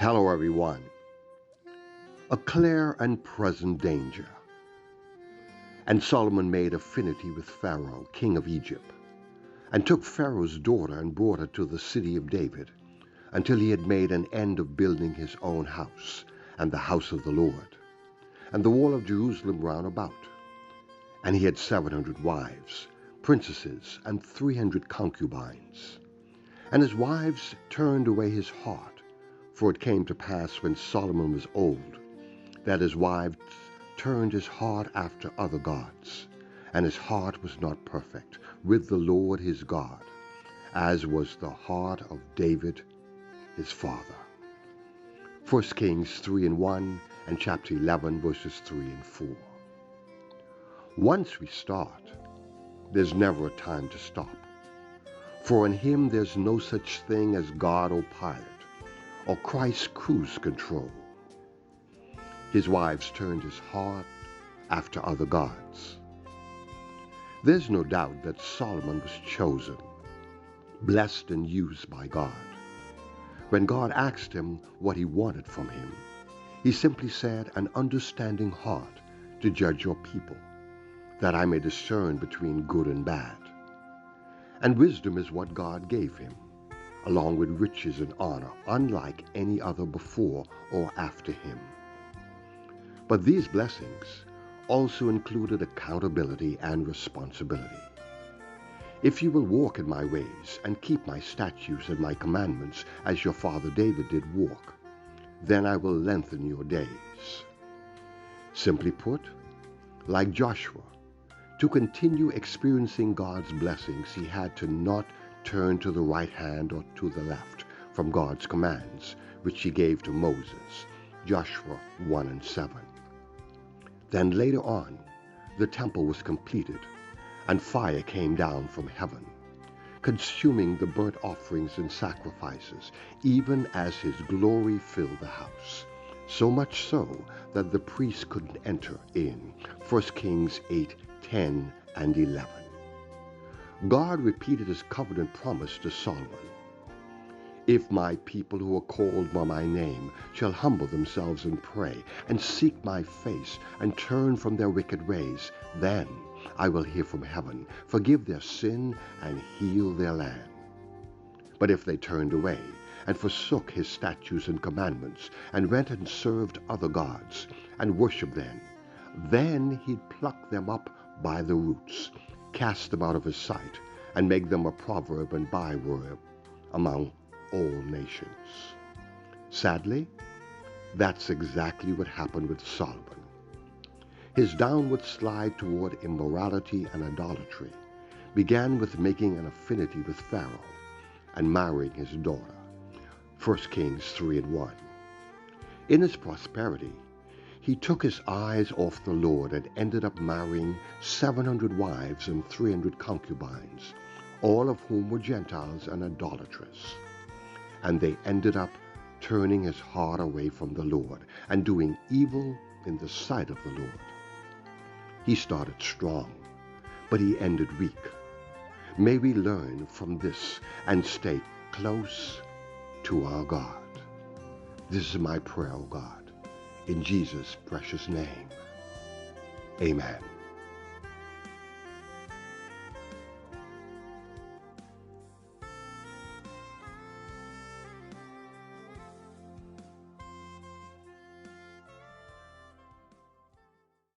Hello, everyone. A clear and present danger. And Solomon made affinity with Pharaoh, king of Egypt, and took Pharaoh's daughter and brought her to the city of David, until he had made an end of building his own house, and the house of the Lord, and the wall of Jerusalem round about. And he had 700 wives, princesses, and 300 concubines. And his wives turned away his heart, for it came to pass when Solomon was old, that his wives turned his heart after other gods, and his heart was not perfect with the Lord his God, as was the heart of David his father. 1 Kings 3:1 and chapter 11 verses 3 and 4. Once we start, there's never a time to stop. For in him there's no such thing as God or pilot, or Christ's cruise control. His wives turned his heart after other gods. There's no doubt that Solomon was chosen, blessed and used by God. When God asked him what he wanted from him, he simply said, "An understanding heart to judge your people, that I may discern between good and bad." And wisdom is what God gave him, along with riches and honor, unlike any other before or after him. But these blessings also included accountability and responsibility. If you will walk in my ways and keep my statutes and my commandments as your father David did walk, then I will lengthen your days. Simply put, like Joshua, to continue experiencing God's blessings, he had to not turn to the right hand or to the left from God's commands, which he gave to Moses, Joshua 1 and 7. Then later on, the temple was completed, and fire came down from heaven, consuming the burnt offerings and sacrifices, even as his glory filled the house, so much so that the priests couldn't enter in. 1 Kings 8:10 and 11. God repeated his covenant promise to Solomon. "If my people who are called by my name shall humble themselves and pray, and seek my face, and turn from their wicked ways, then I will hear from heaven, forgive their sin, and heal their land." But if they turned away, and forsook his statutes and commandments, and went and served other gods, and worshipped them, then he'd pluck them up by the roots, cast them out of his sight, and make them a proverb and byword among all nations. Sadly, that's exactly what happened with Solomon. His downward slide toward immorality and idolatry began with making an affinity with Pharaoh and marrying his daughter, 1 Kings 3:1. In his prosperity, he took his eyes off the Lord and ended up marrying 700 wives and 300 concubines, all of whom were Gentiles and idolatrous. And they ended up turning his heart away from the Lord and doing evil in the sight of the Lord. He started strong, but he ended weak. May we learn from this and stay close to our God. This is my prayer, O God, in Jesus' precious name. Amen.